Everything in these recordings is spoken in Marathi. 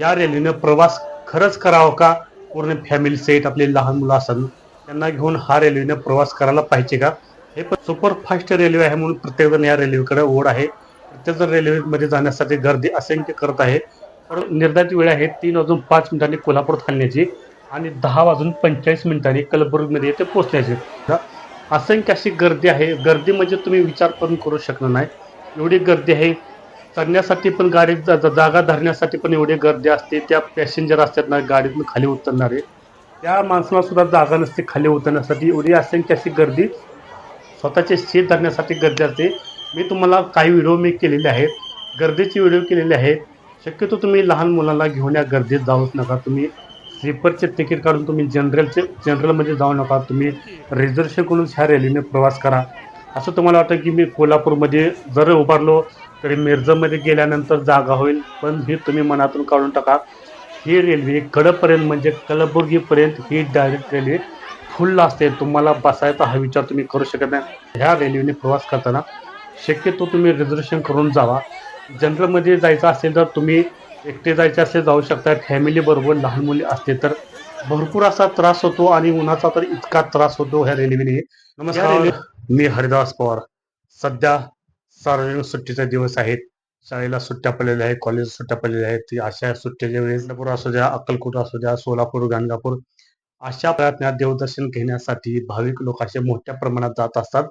या रेल्वेने प्रवास खरंच करावा का? पूर्ण फॅमिली सेट आपले लहान मुलं असतात त्यांना घेऊन हा रेल्वेने प्रवास करायला पाहिजे का? हे पण सुपर फास्ट रेल्वे आहे म्हणून प्रत्येकजण या रेल्वेकडे ओढ आहे. प्रत्येकजण रेल्वेमध्ये जाण्यासाठी गर्दी असंख्य करत आहे. परंतु निर्धारित वेळ आहे 3:05 कोल्हापूरात हलण्याची आणि 10:45 कलबुर्गीमध्ये येथे पोहोचण्याची. असंख्य अशी गर्दी आहे. गर्दी म्हणजे तुम्ही विचार पण करू शकणार नाही. एवढी गर्दी आहे. चढण्यासाठी पण गाडीत जागा धरण्यासाठी पण एवढी गर्दी असते. त्या पॅसेंजर असतात ना गाडीतून खाली उतरणारे, त्या माणसाला सुद्धा जागा नसते खाली उतरण्यासाठी. एवढी असंख्य अशी गर्दी स्वतःचे सीट धरण्यासाठी गर्दी असते. मी तुम्हाला काही व्हिडिओ मी केलेले आहेत. गर्दीचे व्हिडिओ केलेले आहेत. शक्यतो तुम्ही लहान मुलांना घेऊन या गर्दीत जाऊच नका. तुम्ही स्लीपरचे तिकीट काढून तुम्ही जनरलमध्ये जाऊ नका. तुम्ही रिझर्वेशन करून ह्या रेल्वेने प्रवास करा. असं तुम्हाला वाटतं की मी कोल्हापूरमध्ये जर उभारलो तरी मिरजमध्ये गेल्यानंतर जागा होईल, पण हे तुम्ही मनातून काढून टाका. ही रेल्वे कडपर्यंत म्हणजे कलबुर्गीपर्यंत ही डायरेक्ट रेल्वे फुल असते. तुम्हाला बसायचा हा विचार तुम्ही करू शकत नाही. ह्या रेल्वेने प्रवास करताना शक्यतो तुम्ही रिझर्वेशन करून जावा. जनरलमध्ये जायचं असेल तर तुम्ही एकटे जायचे असेल जाऊ शकता. फॅमिली बरोबर लहान मुले असते तर भरपूर असा त्रास होतो आणि उन्हाचा तर इतका त्रास होतो ह्या रेल्वेने. नमस्कार, मी हरिदास पवार. सध्या सार्वजनिक सुट्टीचे दिवस आहेत. शाळेला सुट्ट्या पडलेल्या आहेत, कॉलेज सुट्ट्या पडलेल्या आहेत. अशा सुट्टीच्या वेळेस पंढरपूर असू द्या, अक्कलकोट असू द्या, सोलापूर, गाणगापूर अशा प्रयत्नात देवदर्शन घेण्यासाठी भाविक लोक असे मोठ्या प्रमाणात जात असतात.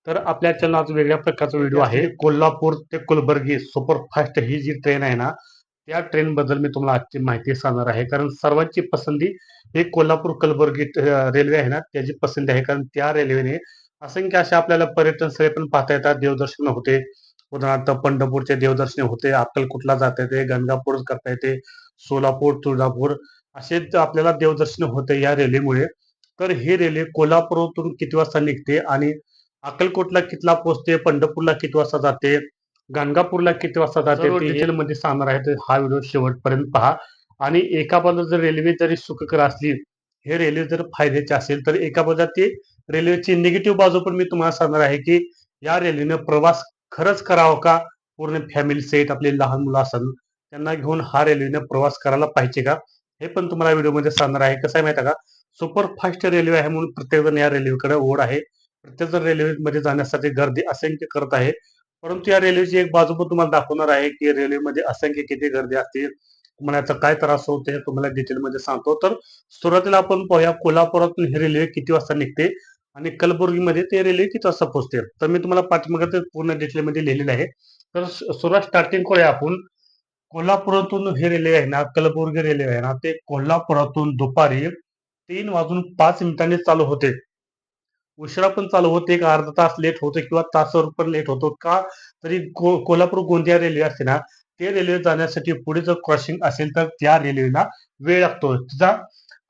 तर आपल्या चॅनलात वेगळ्या प्रकारचा व्हिडिओ आहे. कोल्हापूर ते कुलबर्गी सुपरफास्ट ही जी ट्रेन आहे ना, त्या ट्रेन बद्दल मी तुम्हाला आजची माहिती सांगणार आहे. कारण सर्वांची पसंती हे कोल्हापूर कलबुर्गी रेल्वे आहे ना, त्याची पसंती आहे. कारण त्या रेल्वेने असंख्य अशा आपल्याला पर्यटन स्थळे पण पाहता येतात, देवदर्शन होते. उदाहरणार्थ पंढरपूरचे देवदर्शन होते, अक्कलकोटला जाता येते, गणगापूर करता येते, सोलापूर, तुळजापूर असे आपल्याला देवदर्शन होते या रेल्वेमुळे. तर ही रेल्वे कोल्हापूरातून किती वाजता निघते आणि अक्कलकोटला कितीला पोहोचते, पंढरपूरला किती वाजता जाते, गाणगापूरला किती वाजता जाते ते डिटेलमध्ये सांगणार आहे. तर हा व्हिडिओ शेवटपर्यंत पहा. आणि एका बाजूला जर रेल्वे जरी सुखकर असली, हे रेल्वे जर फायद्याची असेल तर एका बाजूला ती रेल्वेची निगेटिव्ह बाजू पण मी तुम्हाला सांगणार आहे की या रेल्वेने प्रवास खरंच करावा का? पूर्ण फॅमिली सेट आपले लहान मुलं असतात त्यांना घेऊन हा रेल्वेने प्रवास करायला पाहिजे का? हे पण तुम्हाला व्हिडिओमध्ये सांगणार आहे. कसं आहे माहिती आहे का? सुपर फास्ट रेल्वे आहे म्हणून प्रत्येकजण या रेल्वेकडे ओढ आहे. प्रत्येकजण रेल्वेमध्ये जाण्यासाठी गर्दी असंख्य करत आहे. परंतु या रेल्वेची एक बाजू पण तुम्हाला दाखवणार आहे की रेल्वेमध्ये असंख्य किती गर्दी असते. तुम्हाला याचा काय त्रास होतो हे तुम्हाला डिटेलमध्ये सांगतो. तर सुरुवातीला आपण पाहूया कोल्हापुरातून ही रेल्वे किती वाजता निघते आणि कलबुर्गीमध्ये ते रेल्वे किती वाजता पोहोचते. तर मी तुम्हाला पाठीमागे ते पूर्ण डिटेलमध्ये लिहिलेलं आहे. तर सुरुवात स्टार्टिंग करूया आपण. कोल्हापुरातून हे रेल्वे आहे ना, कलबुर्गी रेल्वे आहे ना, ते कोल्हापुरातून दुपारी 3:05 चालू होते. उशिरा पण चालू होते. एक अर्धा तास लेट होतो किंवा तासभर पण लेट होतो. का? तरी कोल्हापूर गोंदिया रेल्वे असते ना, ते रेल्वे जाण्यासाठी पुढे जर क्रॉसिंग असेल तर त्या रेल्वेला वेळ लागतो. तिचा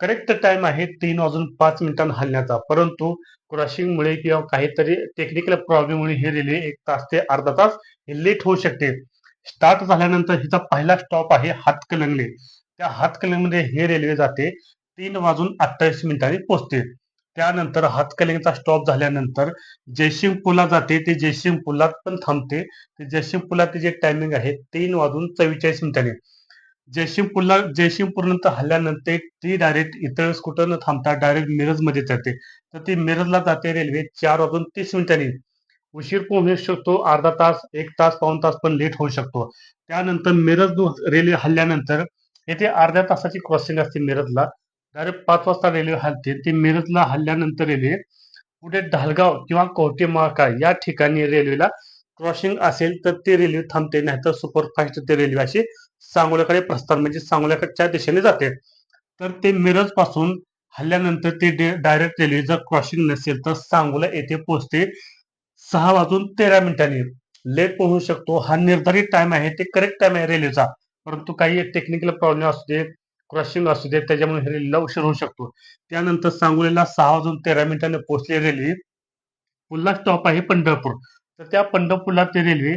करेक्ट टाइम आहे 3:05 हलण्याचा. परंतु क्रॉसिंगमुळे किंवा काहीतरी टेक्निकल प्रॉब्लेममुळे ही रेल्वे 1 तास ते अर्धा तास लेट होऊ शकते. स्टार्ट झाल्यानंतर हिचा पहिला स्टॉप आहे हातकणंगले. त्या हातकणंगलेमध्ये ही रेल्वे जाते. 3:28 पोहोचते. त्यानंतर हातकणंगलेचा स्टॉप झाल्यानंतर जयसिंगपूरला जाते. ते जयसिंगपूरला पण थांबते. ते जयसिंगपूरला तिचे टायमिंग आहे 3:44. जयसिंगपूरनंतर हल्ल्यानंतर ती डायरेक्ट इतर कुठं न थांबता डायरेक्ट मिरजमध्ये जाते. तर ती मिरजला जाते रेल्वे 4:30. उशीर पण होऊ शकतो, अर्धा तास, 1 तास, पाऊण तास पण लेट होऊ शकतो. त्यानंतर मिरज रेल्वे हल्ल्यानंतर येथे अर्ध्या तासाची क्रॉसिंग असते मिरजला. डायरेक्ट 5 वाजता रेल्वे हलते. ती मिरजला हल्ल्यानंतर रेल्वे पुढे ढालगाव किंवा कवठेमहांकाळ या ठिकाणी रेल्वेला क्रॉसिंग असेल तर ती रेल्वे थांबते. नाहीतर सुपरफास्ट ती रेल्वे अशी सांगोल्याकडे प्रस्थान म्हणजे सांगोल्याकडच्या दिशेने जाते. तर ते मिरज पासून हल्ल्यानंतर ते डायरेक्ट रेल्वे जर क्रॉसिंग नसेल तर सांगोला येथे पोहोचते 6:13. लेट पण होऊ शकतो. हा निर्धारित टाइम आहे, ते करेक्ट टाइम आहे रेल्वेचा. परंतु काही टेक्निकल प्रॉब्लेम असू दे, क्रॉसिंग असू दे, त्याच्यामुळे हे रेल्वेला उशीर होऊ शकतो. त्यानंतर सांगोलीला 6:13 पोहोचली रेल्वे. पुढला स्टॉप आहे पंढरपूर. तर त्या पंढरपूरला ती रेल्वे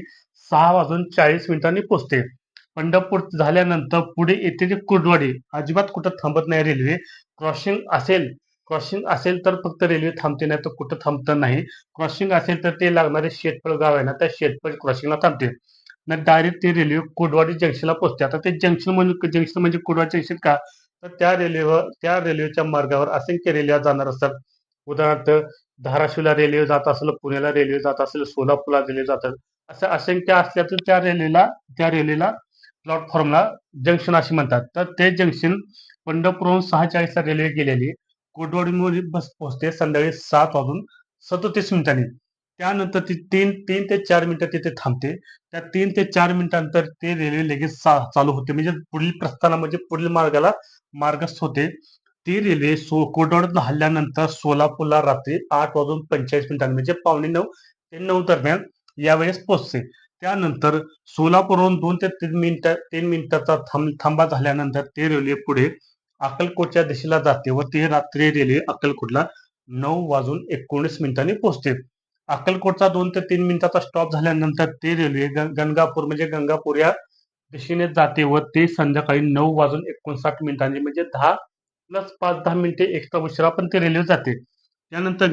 6:40 पोहोचते. पंढरपूर झाल्यानंतर पुढे येते ते कुर्डवाडी. अजिबात कुठं थांबत नाही रेल्वे. क्रॉसिंग असेल क्रॉसिंग असेल तर फक्त रेल्वे थांबते, नाही तर कुठं थांबत नाही. क्रॉसिंग असेल तर ते लागणारे शेतपळ गाव आहे ना, त्या शेतपळ क्रॉसिंगला थांबते. डायरेक्ट ते रेल्वे कोटवाडी जंक्शनला पोहोचते. आता ते जंक्शन म्हणजे कोटवाडी जंक्शन का? तर त्या रेल्वेच्या मार्गावर असंख्य रेल्वे जाणार असतात. उदाहरणार्थ धाराशिवला रेल्वे जात असेल, पुण्याला रेल्वे जात असेल, सोलापूरला रेल्वे जातात. असं असंख्य असल्यातून त्या रेल्वेला प्लॅटफॉर्मला जंक्शन असे म्हणतात. तर ते जंक्शन पंढरपूरहून 6:40ला रेल्वे गेलेली कोटवाडीमध्ये बस पोहोचते संध्याकाळी 7:37 त्यानंतर ती 3 ते 4 मिनिटं तिथे थांबते. त्या 3 ते 4 मिनिटांनंतर ते रेल्वे लगेच चालू होते. म्हणजे पुढील प्रस्थानामध्ये म्हणजे पुढील मार्गाला मार्गस्थ होते. ती रेल्वे कोटवाडीतून हल्ल्यानंतर सोलापूरला रात्री 8:45 म्हणजे 8:45 ते 9 दरम्यान यावेळेस पोहोचते. त्यानंतर सोलापूरहून 2 ते 3 मिनिटाचा थांबा झाल्यानंतर ते रेल्वे पुढे अक्कलकोटच्या दिशेला जाते व ती रात्री रेल्वे अक्कलकोटला 9:19 पोहोचते. अक्कलकोटचा 2 ते 3 मिनिटाचा स्टॉप झाल्यानंतर ते रेल्वे गंगापूर म्हणजे गंगापूर या दिशेने जाते व ते संध्याकाळी 9:59 म्हणजे 10 प्लस 5-10 मिनिटे एक्स्ट्रा उशिरा पण ते रेल्वे जाते. त्यानंतर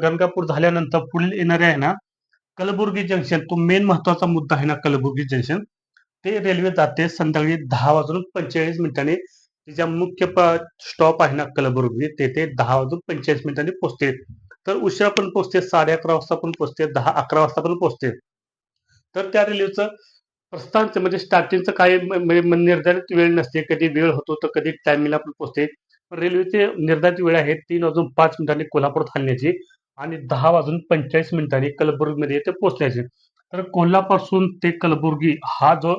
गंगापूर झाल्यानंतर पुढील येणारे आहे ना कलबुर्गी जंक्शन, तो मेन महत्वाचा मुद्दा आहे ना कलबुर्गी जंक्शन, ते रेल्वे जाते संध्याकाळी 10:45 तिच्या मुख्य स्टॉप आहे ना कलबुर्गी, तेथे 10:45 पोहोचते. तर उशिरा पण पोहोचते, 11:30 वाजता पण पोहोचते, 10-11 वाजता पण पोहोचते. तर त्या रेल्वेचं प्रस्थानचं म्हणजे स्टार्टिंगचं काही निर्धारित वेळ नसते. कधी वेळ होतो तर कधी टायमिंगला पण पोहोचते. रेल्वेची निर्धारित वेळ आहे 3:05 कोल्हापूरात हलण्याची आणि 10:45 कलबुर्गीमध्ये ते पोहोचण्याची. तर कोल्हापूरपासून ते कलबुर्गी हा जो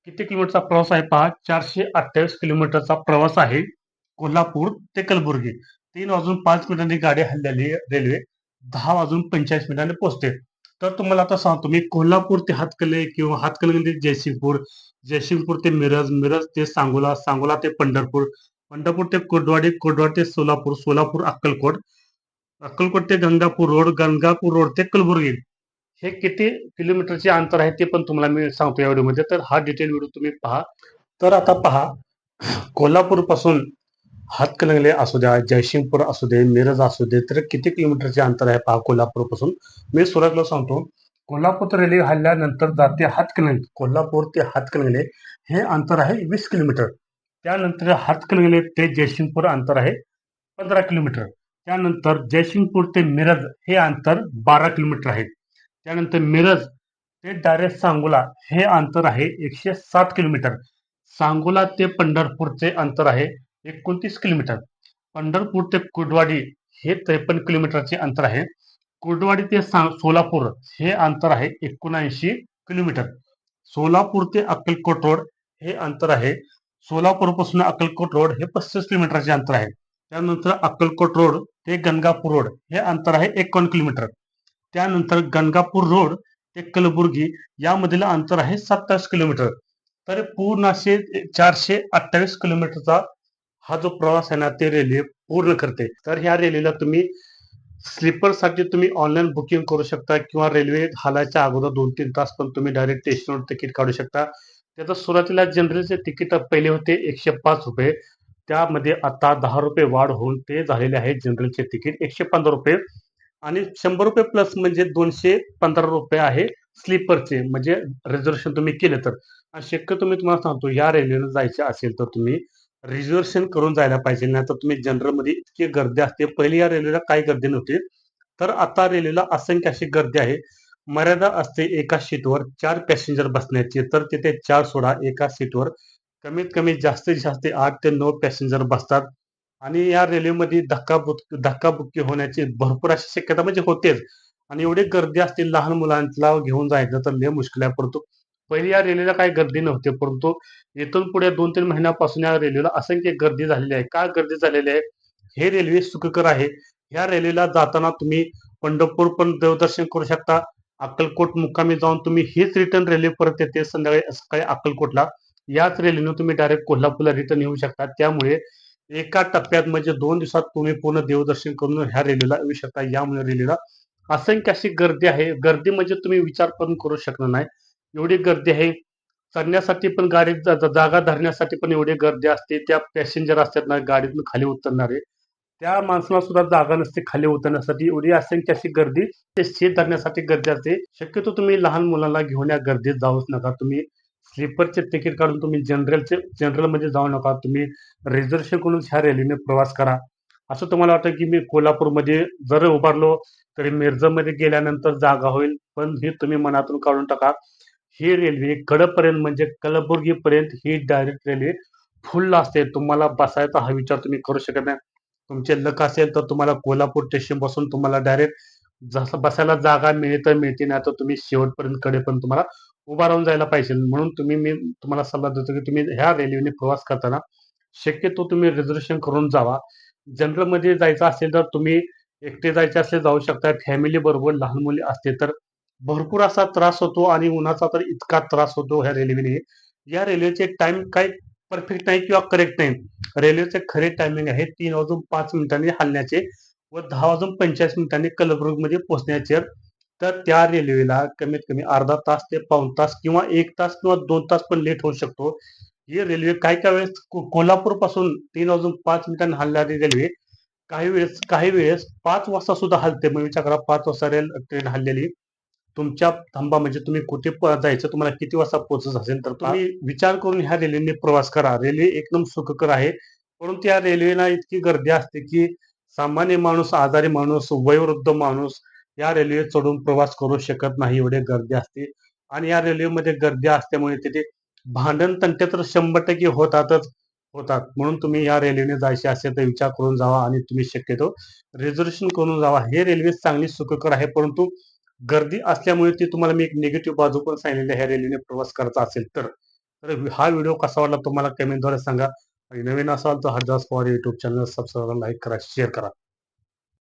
किती किलोमीटरचा प्रवास आहे पहा, 428 किलोमीटरचा प्रवास आहे कोल्हापूर ते कलबुर्गी. 3:05 गाडी हललेली रेल्वे 10:45 पोहोचते. तर तुम्हाला आता सांगतो मी, कोल्हापूर ते हातकणंगले किंवा हातकणंगले ते जयसिंगपूर, जयसिंगपूर ते मिरज, मिरज ते सांगोला, सांगोला ते पंढरपूर, पंढरपूर ते कोटवाडी, कोटवाडी ते सोलापूर, सोलापूर अक्कलकोट, अक्कलकोट ते गंगापूर रोड, गंगापूर रोड ते कलबुर्गी. हे किती किलोमीटरचे अंतर आहे ते पण तुम्हाला मी सांगतो या व्हिडिओमध्ये. तर हा डिटेल व्हिडिओ तुम्ही पहा. तर आता पहा, कोल्हापूर पासून हातकणंगले असू द्या, जयसिंगपूर असू दे, मिरज असू दे, तर किती किलोमीटरचे अंतर आहे पहा कोल्हापूर पासून. मी सुरुवातीला सांगतो, कोल्हापूर रेल्वे हल्ल्यानंतर जाते हातकणंगले, कोल्हापूर ते हातकणंगले हे अंतर आहे 20 किलोमीटर. त्यानंतर हातकणंगले ते जयसिंगपूर अंतर आहे 15 किलोमीटर. त्यानंतर जयसिंगपूर ते मिरज हे अंतर 12 किलोमीटर आहे. त्यानंतर मिरज ते डायरेक्ट सांगोला हे अंतर आहे 107 किलोमीटर. सांगोला ते पंढरपूरचे अंतर आहे 29 किलोमीटर. पंढरपूर ते कुर्डवाडी हे 53 किलोमीटरचे अंतर आहे. कुर्डवाडी ते सोलापूर हे अंतर आहे 79 किलोमीटर. सोलापूर ते अक्कलकोट रोड हे अंतर आहे, सोलापूरपासून अक्कलकोट रोड हे 35 किलोमीटरचे अंतर आहे. त्यानंतर अक्कलकोट रोड ते गंगापूर रोड हे अंतर आहे 51 किलोमीटर. त्यानंतर गंगापूर रोड ते कलबुर्गी यामधील अंतर आहे 27 किलोमीटर. तर पूर्ण असे 428 किलोमीटरचा हा जो प्रवास आहे ना ते रेल्वे पूर्ण करते. तर ह्या रेल्वेला तुम्ही स्लीपरसाठी तुम्ही ऑनलाईन बुकिंग करू शकता किंवा रेल्वे हालायच्या अगोदर 2-3 तास पण तुम्ही डायरेक्ट स्टेशनवर तिकीट काढू शकता. त्याचं सुरुवातीला जनरलचे तिकीट पहिले होते ₹105, त्यामध्ये आता ₹10 वाढ होऊन ते झालेले आहे जनरलचे तिकीट ₹115 आणि ₹100 प्लस म्हणजे ₹215 आहे स्लीपरचे, म्हणजे रिझर्वेशन तुम्ही केलं तर. आणि शक्यतो मी तुम्हाला सांगतो, या रेल्वेनं जायचे असेल तर तुम्ही रिझर्वेशन करून जायला पाहिजे, नाही तर तुम्ही जनरलमध्ये इतकी गर्दी असते. पहिली या रेल्वेला काही गर्दी नव्हती, तर आता रेल्वेला असंख्य अशी गर्दी आहे. मर्यादा असते एका सीटवर 4 पॅसेंजर बसण्याची, तर तिथे 4 सोडा, एका सीटवर कमीत कमी जास्तीत जास्त 8 ते 9 पॅसेंजर बसतात. आणि या रेल्वेमध्ये धक्काबुक्की होण्याची भरपूर अशी शक्यता म्हणजे होतेच. आणि एवढी गर्दी असते, लहान मुलांना घेऊन जायचं तर लय मुश्किल आहे. परंतु पहिली या रेल्वेला काही गर्दी नव्हती, परंतु इथून पुढे 2-3 महिन्यापासून या रेल्वेला असंख्य गर्दी झालेली आहे. का गर्दी झालेली आहे? हे रेल्वे सुखकर आहे. या रेल्वेला जाताना तुम्ही पंढरपूर पण देवदर्शन करू शकता. अक्कलकोट मुक्कामी जाऊन तुम्ही हीच रिटर्न रेल्वे परत येते संध्याकाळी सकाळी अक्कलकोटला. याच रेल्वेने तुम्ही डायरेक्ट कोल्हापूरला रिटर्न येऊ शकता. त्यामुळे एका टप्प्यात म्हणजे 2 दिवसात तुम्ही पूर्ण देवदर्शन करून ह्या रेल्वेला येऊ शकता. यामुळे रेल्वेला असंख्य अशी गर्दी आहे. गर्दी म्हणजे तुम्ही विचार पण करू शकणार नाही, एवढी गर्दी आहे. चढण्यासाठी पण गाडीत जागा धरण्यासाठी पण एवढी गर्दी असते. त्या पॅसेंजर असतात ना गाडीतून खाली उतरणारे, त्या माणसाला सुद्धा जागा नसते खाली उतरण्यासाठी. एवढी असंख्य अशी गर्दी ते सीट धरण्यासाठी गर्दी असते. शक्यतो तुम्ही लहान मुलांना घेऊन या गर्दीत जाऊच नका. तुम्ही स्लीपरचे तिकीट काढून तुम्ही जनरलमध्ये जाऊ नका. तुम्ही रिझर्वेशन करून ह्या रेल्वेने प्रवास करा. असं तुम्हाला वाटतं की मी कोल्हापूरमध्ये जर उभारलो तरी मिरजमध्ये गेल्यानंतर जागा होईल, पण हे तुम्ही मनातून काढून टाका. ही रेल्वे कडपर्यंत म्हणजे कलबुर्गीपर्यंत ही डायरेक्ट रेल्वे फुल असते. तुम्हाला बसायचा हा विचार तुम्ही करू शकत नाही. तुमचे लक असेल तर तुम्हाला कोल्हापूर स्टेशन पासून तुम्हाला डायरेक्ट जसं बसायला जागा मिळेल तर मिळते, नाही तर तुम्ही शेवटपर्यंत कडेपर्यंत तुम्हाला उभा राहून जायला पाहिजे. म्हणून मी तुम्हाला सल्ला देतो की तुम्ही ह्या रेल्वेने प्रवास करताना शक्यतो तुम्ही रिझर्वेशन करून जावा. जनरलमध्ये जायचं असेल तर तुम्ही एकटे जायचे असेल जाऊ शकता. फॅमिली बरोबर लहान मुले असते तर भरपूर असा त्रास होतो आणि उन्हाचा तर इतका त्रास होतो ह्या रेल्वेने. या रेल्वेचे टाइम काही परफेक्ट नाही किंवा करेक्ट नाही. रेल्वेचे खरे टायमिंग आहे 3:05 हलण्याचे व 10:45 कलबुर्गीमध्ये पोहोचण्याचे. तर त्या रेल्वेला कमीत कमी अर्धा तास ते पाऊण तास किंवा 1 तास किंवा 2 तास पण लेट होऊ शकतो. ही रेल्वे काही वेळेस कोल्हापूर पासून 3:05 हलणारी रेल्वे काही वेळेस 5 वाजता सुद्धा हलते. मग विचार करा 5 वाजता ट्रेन हललेली. तुमच्या थांबा म्हणजे तुम्ही कुठे जायचं तुम्हाला किती वाजता पोहोचत असेल तर तुम्ही विचार करून ह्या रेल्वेने प्रवास करा. रेल्वे एकदम सुखकर आहे. परंतु या रेल्वेला इतकी गर्दी असते की सामान्य माणूस, आजारी माणूस, वयोवृद्ध माणूस या रेल्वे चढून प्रवास करू शकत नाही, एवढी गर्दी असते. आणि या रेल्वेमध्ये गर्दी असल्यामुळे तिथे भांडण तंटे तर 100% होतात. म्हणून तुम्ही या रेल्वेने जायचे असेल तर विचार करून जावा आणि तुम्ही शक्यतो रिझर्वेशन करून जावा. हे रेल्वे चांगली सुखकर आहे, परंतु गर्दी असल्यामुळे ती तुम्हाला मी एक निगेटिव्ह बाजू पण सांगितलेली आहे. ह्या रेल्वेने प्रवास करायचा असेल तर. तर हा व्हिडिओ कसा वाटला तुम्हाला कमेंटद्वारे सांगा आणि नवीन असाल तर Hardas Pawar YouTube channel subscribe करा, लाईक करा, शेअर करा.